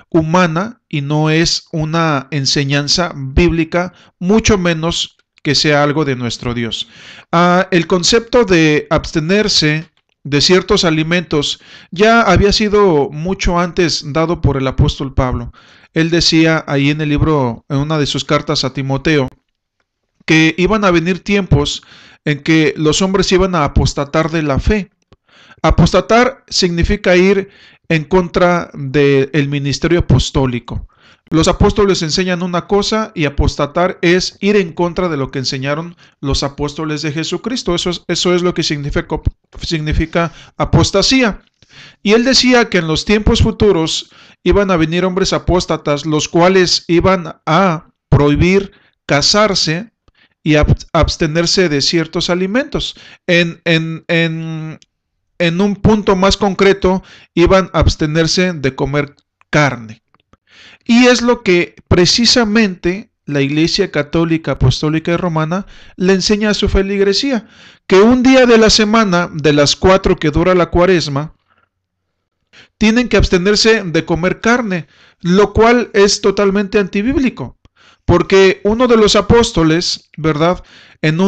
humana y no es una enseñanza bíblica, mucho menos que sea algo de nuestro Dios. El concepto de abstenerse de ciertos alimentos ya había sido mucho antes dado por el apóstol Pablo. Él decía ahí en el libro, en una de sus cartas a Timoteo, que iban a venir tiempos en que los hombres iban a apostatar de la fe. Apostatar significa ir en contra del ministerio apostólico. Los apóstoles enseñan una cosa y apostatar es ir en contra de lo que enseñaron los apóstoles de Jesucristo. Eso es lo que significa apostasía. Y él decía que en los tiempos futuros iban a venir hombres apóstatas, los cuales iban a prohibir casarse y abstenerse de ciertos alimentos. En un punto más concreto, iban a abstenerse de comer carne. Y es lo que precisamente la Iglesia Católica, Apostólica y Romana le enseña a su feligresía, que un día de la semana, de las 4 que dura la Cuaresma, tienen que abstenerse de comer carne, lo cual es totalmente antibíblico, porque uno de los apóstoles, ¿verdad?, en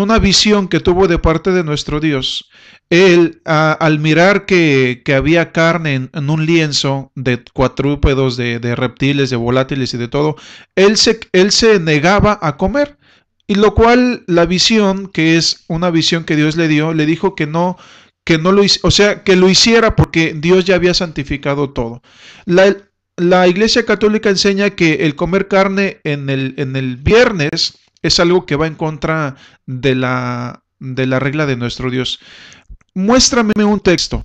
una visión que tuvo de parte de nuestro Dios, él, al mirar que había carne en un lienzo de cuadrúpedos, de reptiles, de volátiles y de todo, él se negaba a comer. Y lo cual la visión, que es una visión que Dios le dio, le dijo que no lo hiciera, o sea, que lo hiciera porque Dios ya había santificado todo. La Iglesia Católica enseña que el comer carne en el viernes es algo que va en contra de la regla de nuestro Dios. Muéstrame un texto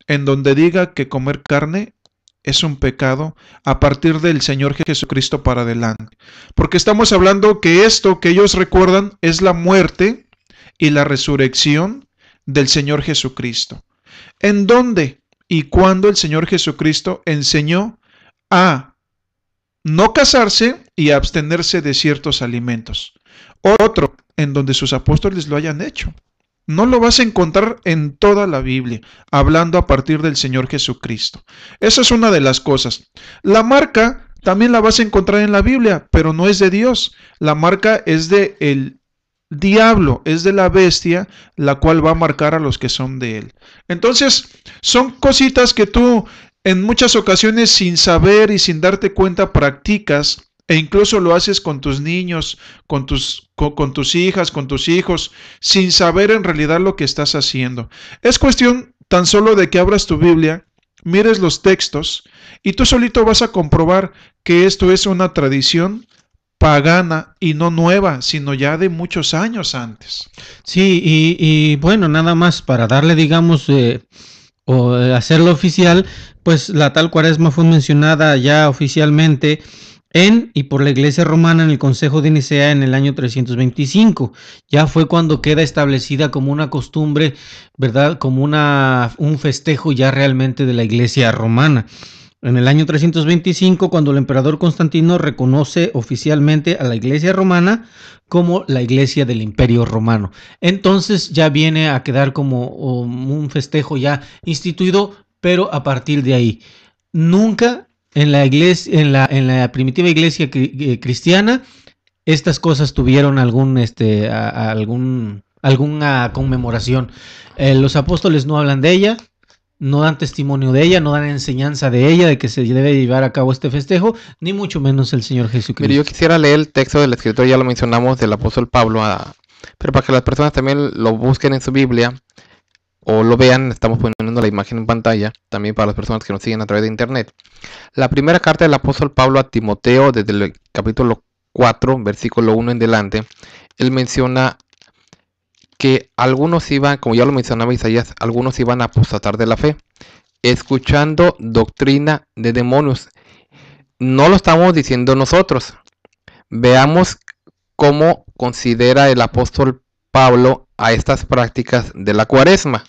en donde diga que comer carne es un pecado a partir del Señor Jesucristo para adelante. Porque estamos hablando que esto que ellos recuerdan es la muerte y la resurrección del Señor Jesucristo. ¿En dónde y cuándo el Señor Jesucristo enseñó a no casarse y a abstenerse de ciertos alimentos? Otro en donde sus apóstoles lo hayan hecho. No lo vas a encontrar en toda la Biblia, hablando a partir del Señor Jesucristo. Esa es una de las cosas. La marca también la vas a encontrar en la Biblia, pero no es de Dios. La marca es de el diablo, es de la bestia, la cual va a marcar a los que son de él. Entonces, son cositas que tú en muchas ocasiones sin saber y sin darte cuenta practicas. E incluso lo haces con tus niños, con tus hijas, con tus hijos, sin saber en realidad lo que estás haciendo. Es cuestión tan solo de que abras tu Biblia, mires los textos y tú solito vas a comprobar que esto es una tradición pagana y no nueva, sino ya de muchos años antes. Sí, y bueno, nada más para darle, digamos, o hacerlo oficial, pues la tal Cuaresma fue mencionada ya oficialmente en y por la Iglesia Romana en el Consejo de Nicea en el año 325. Ya fue cuando queda establecida como una costumbre, ¿verdad? Como un festejo ya realmente de la Iglesia Romana. en el año 325, cuando el emperador Constantino reconoce oficialmente a la Iglesia romana como la Iglesia del Imperio Romano. Entonces ya viene a quedar como un festejo ya instituido, pero a partir de ahí. Nunca en la iglesia, en la primitiva iglesia cristiana, estas cosas tuvieron alguna conmemoración. Los apóstoles no hablan de ella, no dan testimonio de ella, no dan enseñanza de ella, de que se debe llevar a cabo este festejo, ni mucho menos el Señor Jesucristo. Mire, yo quisiera leer el texto del escritor, ya lo mencionamos, del apóstol Pablo, pero para que las personas también lo busquen en su Biblia o lo vean, estamos poniendo la imagen en pantalla, también para las personas que nos siguen a través de internet. La primera carta del apóstol Pablo a Timoteo, desde el capítulo 4, versículo 1 en delante, él menciona que algunos iban, como ya lo mencionaba Isaías, algunos iban a apostatar de la fe, escuchando doctrina de demonios. No lo estamos diciendo nosotros. Veamos cómo considera el apóstol Pablo a estas prácticas de la Cuaresma.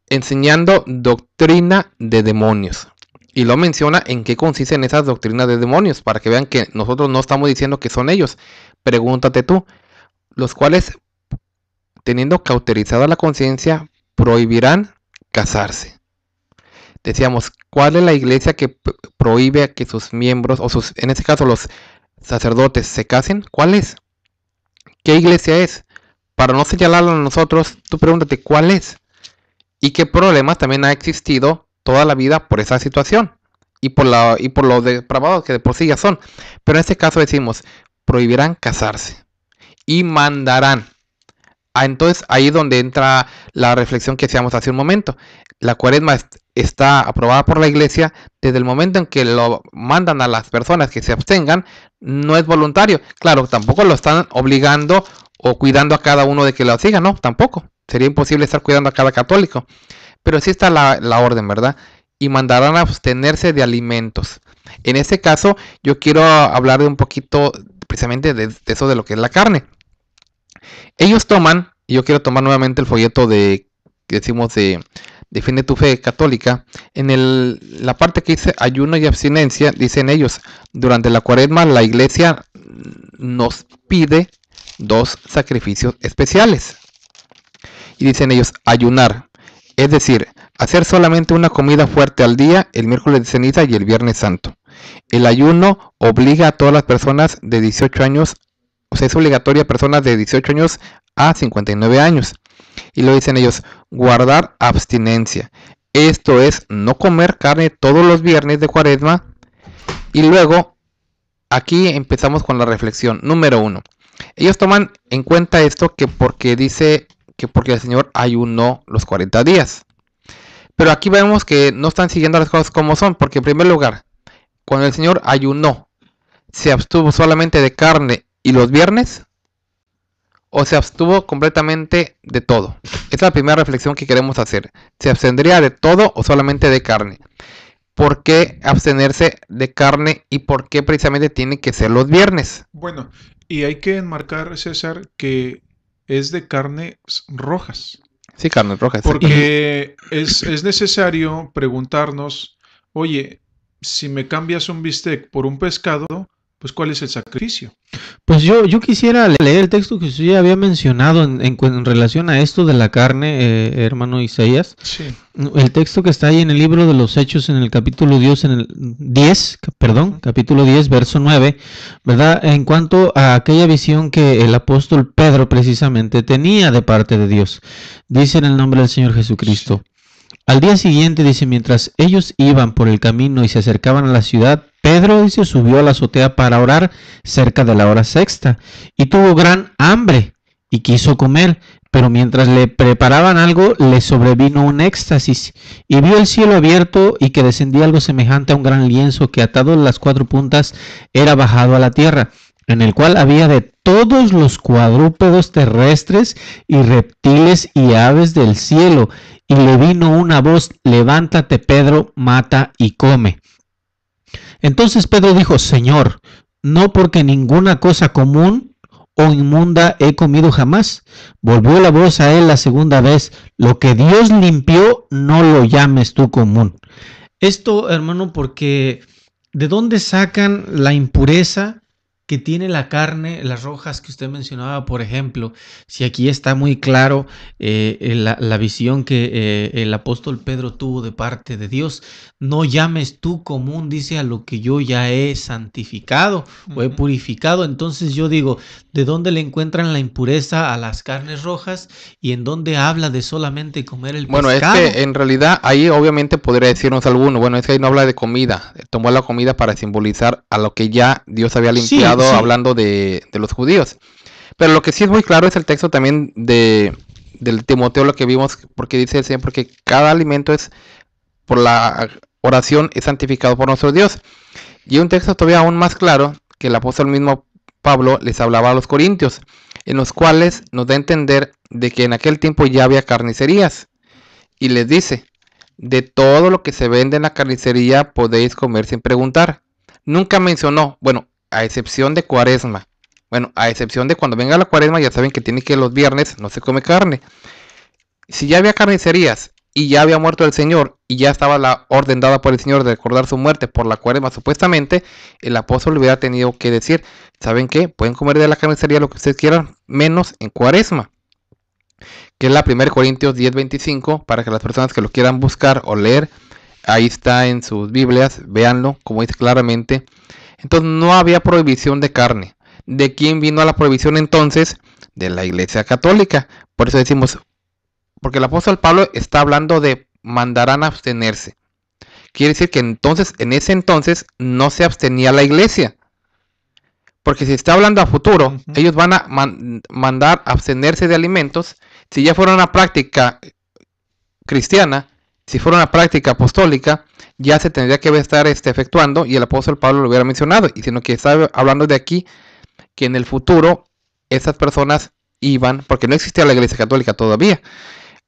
Enseñando doctrina de demonios. Y lo menciona en qué consisten esas doctrinas de demonios, para que vean que nosotros no estamos diciendo que son ellos. Pregúntate tú, los cuales, teniendo cauterizada la conciencia, prohibirán casarse. Decíamos, ¿cuál es la iglesia que prohíbe que sus miembros, o en este caso los sacerdotes, se casen? ¿Cuál es? ¿Qué iglesia es? Para no señalarlo a nosotros, tú pregúntate, ¿cuál es? Y qué problemas también ha existido toda la vida por esa situación. Y por lo depravados que de por sí ya son. Pero en este caso decimos, prohibirán casarse. Y mandarán. Entonces ahí es donde entra la reflexión que hacíamos hace un momento. La Cuaresma está aprobada por la iglesia desde el momento en que lo mandan a las personas que se abstengan. No es voluntario. Claro, tampoco lo están obligando o cuidando a cada uno de que lo siga, no, tampoco. Sería imposible estar cuidando a cada católico. Pero sí está la orden, ¿verdad? Y mandarán a abstenerse de alimentos. En este caso, yo quiero hablar de un poquito precisamente de eso de lo que es la carne. Ellos toman, y yo quiero tomar nuevamente el folleto que decimos de Defiende tu Fe Católica. En la parte que dice ayuno y abstinencia, dicen ellos, durante la Cuaresma la iglesia nos pide 2 sacrificios especiales. Y dicen ellos, ayunar, es decir, hacer solamente una comida fuerte al día, el miércoles de ceniza y el viernes santo. El ayuno obliga a todas las personas de 18 años, o sea, es obligatorio a personas de 18 años a 59 años. Y lo dicen ellos, guardar abstinencia. Esto es no comer carne todos los viernes de Cuaresma. Y luego, aquí empezamos con la reflexión. Número 1. Ellos toman en cuenta esto porque dice que porque el Señor ayunó los 40 días. Pero aquí vemos que no están siguiendo las cosas como son, porque en primer lugar, cuando el Señor ayunó, ¿se abstuvo solamente de carne y los viernes? ¿O se abstuvo completamente de todo? Esa es la primera reflexión que queremos hacer. ¿Se abstendría de todo o solamente de carne? ¿Por qué abstenerse de carne y por qué precisamente tiene que ser los viernes? Bueno, y hay que enmarcar, César, que es de carnes rojas. Sí, carnes rojas. Porque es necesario preguntarnos, oye, si me cambias un bistec por un pescado, pues ¿cuál es el sacrificio? Pues yo quisiera leer el texto que usted ya había mencionado en relación a esto de la carne, hermano Isaías. Sí. El texto que está ahí en el libro de los Hechos, en el capítulo 10, capítulo 10, verso 9, ¿verdad? En cuanto a aquella visión que el apóstol Pedro precisamente tenía de parte de Dios. Dice en el nombre del Señor Jesucristo. Al día siguiente, dice, mientras ellos iban por el camino y se acercaban a la ciudad, Pedro, dice, subió a la azotea para orar cerca de la hora sexta y tuvo gran hambre y quiso comer, pero mientras le preparaban algo, le sobrevino un éxtasis y vio el cielo abierto y que descendía algo semejante a un gran lienzo que atado en las 4 puntas era bajado a la tierra, en el cual había de todos los cuadrúpedos terrestres y reptiles y aves del cielo. Y le vino una voz, levántate Pedro, mata y come. Entonces Pedro dijo, Señor, no porque ninguna cosa común o inmunda he comido jamás. Volvió la voz a él la segunda vez, lo que Dios limpió, no lo llames tú común. Esto, hermano, porque ¿de dónde sacan la impureza que tiene la carne, las rojas que usted mencionaba, por ejemplo? Si aquí está muy claro la visión que el apóstol Pedro tuvo de parte de Dios. No llames tú común, dice, a lo que yo ya he santificado o he purificado. Entonces yo digo, ¿de dónde le encuentran la impureza a las carnes rojas? Y en dónde habla de solamente comer el Bueno, pescado. es que en realidad ahí obviamente podría decirnos alguno, bueno, es que ahí no habla de comida, tomó la comida para simbolizar a lo que ya Dios había limpiado, Sí. hablando de los judíos. Pero lo que sí es muy claro es el texto también del Timoteo, lo que vimos, porque dice el Señor, porque cada alimento es, por la oración, es santificado por nuestro Dios. Y un texto todavía aún más claro, que el apóstol mismo Pablo les hablaba a los corintios, en los cuales nos da a entender de que en aquel tiempo ya había carnicerías. Y les dice, de todo lo que se vende en la carnicería podéis comer sin preguntar. Nunca mencionó, bueno, a excepción de Cuaresma. Bueno, a excepción de cuando venga la Cuaresma, ya saben que tiene que los viernes no se come carne. Si ya había carnicerías y ya había muerto el Señor y ya estaba la orden dada por el Señor de recordar su muerte por la Cuaresma, supuestamente, el apóstol hubiera tenido que decir, ¿saben qué? Pueden comer de la carnicería lo que ustedes quieran, menos en Cuaresma, que es la 1 Corintios 10:25, para que las personas que lo quieran buscar o leer, ahí está en sus Biblias, véanlo, como dice claramente. Entonces no había prohibición de carne. ¿De quién vino a la prohibición entonces? De la Iglesia Católica. Por eso decimos, porque el apóstol Pablo está hablando de mandarán a abstenerse. Quiere decir que entonces, en ese entonces, no se abstenía la Iglesia. Porque si está hablando a futuro, ellos van a mandar a abstenerse de alimentos. Si ya fuera una práctica cristiana, si fuera una práctica apostólica, ya se tendría que estar efectuando, y el apóstol Pablo lo hubiera mencionado, y sino que está hablando de aquí, que en el futuro esas personas iban, porque no existía la Iglesia Católica todavía,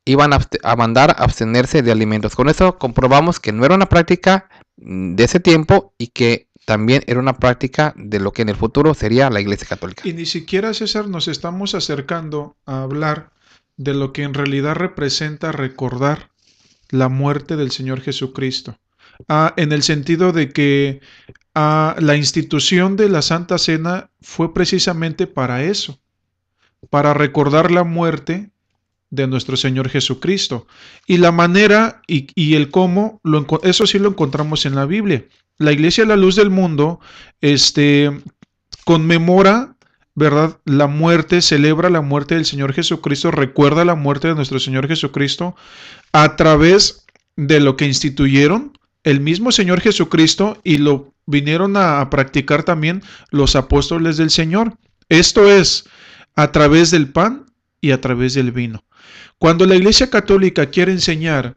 iban a mandar a abstenerse de alimentos. Con eso comprobamos que no era una práctica de ese tiempo y que también era una práctica de lo que en el futuro sería la Iglesia Católica. Y ni siquiera, César, nos estamos acercando a hablar de lo que en realidad representa recordar la muerte del Señor Jesucristo. En el sentido de que la institución de la Santa Cena fue precisamente para eso, para recordar la muerte de nuestro Señor Jesucristo. Y la manera y el cómo, eso sí lo encontramos en la Biblia. La Iglesia La Luz del Mundo conmemora, ¿verdad?, la muerte, celebra la muerte del Señor Jesucristo, recuerda la muerte de nuestro Señor Jesucristo a través de lo que instituyeron el mismo Señor Jesucristo y lo vinieron a practicar también los apóstoles del Señor. Esto es, a través del pan y a través del vino. Cuando la Iglesia Católica quiere enseñar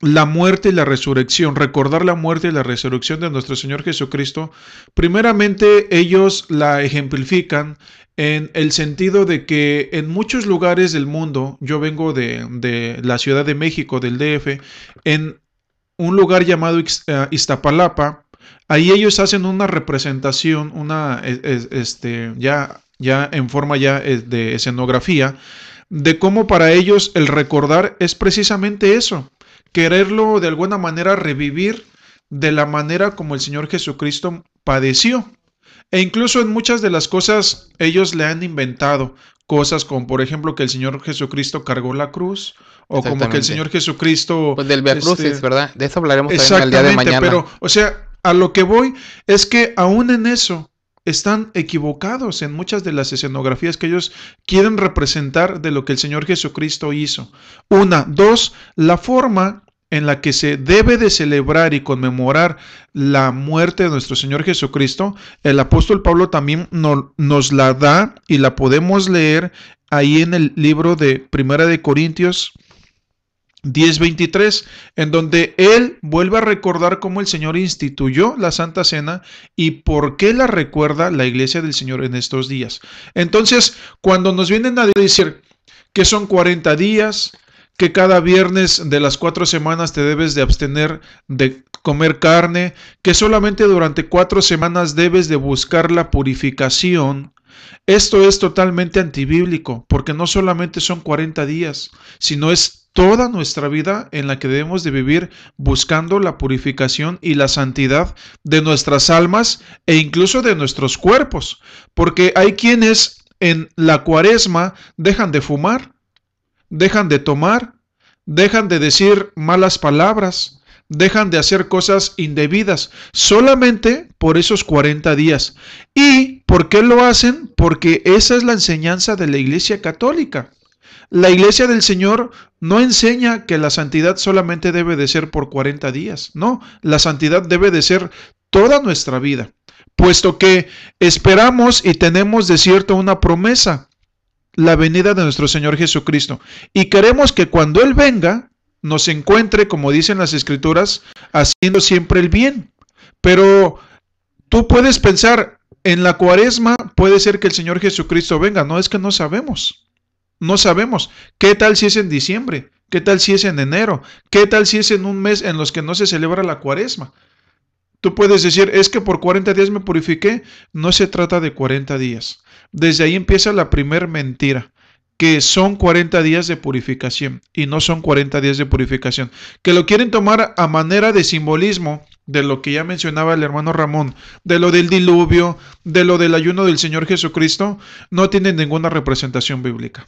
la muerte y la resurrección, recordar la muerte y la resurrección de nuestro Señor Jesucristo, primeramente ellos la ejemplifican en el sentido de que en muchos lugares del mundo, yo vengo de la Ciudad de México, del DF, en un lugar llamado Iztapalapa, ahí ellos hacen una representación, ya en forma ya de escenografía, de cómo para ellos el recordar es precisamente eso, quererlo de alguna manera revivir de la manera como el Señor Jesucristo padeció. E incluso en muchas de las cosas ellos le han inventado cosas como por ejemplo que el Señor Jesucristo cargó la cruz, o como que el Señor Jesucristo... Pues del Vía Crucis, ¿verdad? De eso hablaremos también el día de mañana. Pero, o sea, a lo que voy es que aún en eso están equivocados en muchas de las escenografías que ellos quieren representar de lo que el Señor Jesucristo hizo. Una, dos, la forma en la que se debe de celebrar y conmemorar la muerte de nuestro Señor Jesucristo, el apóstol Pablo también nos la da y la podemos leer ahí en el libro de 1 Corintios 10:23, en donde él vuelve a recordar cómo el Señor instituyó la Santa Cena y por qué la recuerda la Iglesia del Señor en estos días. Entonces, cuando nos vienen a decir que son 40 días, que cada viernes de las 4 semanas te debes de abstener de comer carne, que solamente durante 4 semanas debes de buscar la purificación, esto es totalmente antibíblico, porque no solamente son 40 días, sino es toda nuestra vida en la que debemos de vivir buscando la purificación y la santidad de nuestras almas e incluso de nuestros cuerpos, porque hay quienes en la Cuaresma dejan de fumar, dejan de tomar, dejan de decir malas palabras, dejan de hacer cosas indebidas, solamente por esos 40 días. ¿Y por qué lo hacen? Porque esa es la enseñanza de la Iglesia Católica. La Iglesia del Señor no enseña que la santidad solamente debe de ser por 40 días. No, la santidad debe de ser toda nuestra vida, puesto que esperamos y tenemos de cierto una promesa, la venida de nuestro Señor Jesucristo. Y queremos que cuando Él venga, nos encuentre, como dicen las Escrituras, haciendo siempre el bien. Pero tú puedes pensar, en la Cuaresma puede ser que el Señor Jesucristo venga. No, es que no sabemos. No sabemos. ¿Qué tal si es en diciembre? ¿Qué tal si es en enero? ¿Qué tal si es en un mes en los que no se celebra la Cuaresma? Tú puedes decir, es que por 40 días me purifiqué. No se trata de 40 días. Desde ahí empieza la primer mentira, que son 40 días de purificación y no son 40 días de purificación. Que lo quieren tomar a manera de simbolismo de lo que ya mencionaba el hermano Ramón, de lo del diluvio, de lo del ayuno del Señor Jesucristo, no tienen ninguna representación bíblica.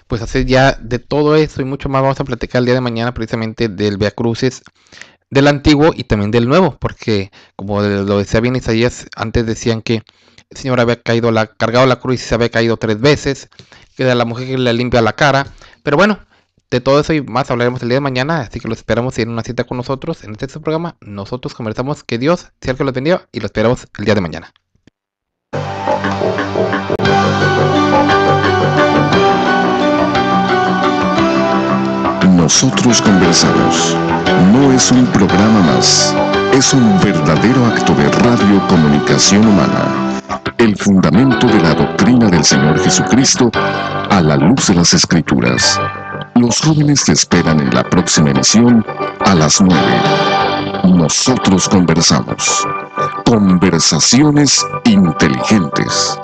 Pues así ya de todo eso y mucho más vamos a platicar el día de mañana precisamente del Vía Crucis, del Antiguo y también del Nuevo, porque como lo decía bien Isaías, antes decían que el Señor había cargado la cruz y se había caído 3 veces, que de la mujer que le limpia la cara, pero bueno, de todo eso y más hablaremos el día de mañana, así que lo esperamos en una cita con nosotros en este programa. Nosotros conversamos, que Dios sea el que los bendiga y lo esperamos el día de mañana. Nosotros conversamos. No es un programa más, es un verdadero acto de radiocomunicación humana. El fundamento de la doctrina del Señor Jesucristo a la luz de las Escrituras. Los jóvenes te esperan en la próxima emisión a las 9. Nosotros conversamos. Conversaciones inteligentes.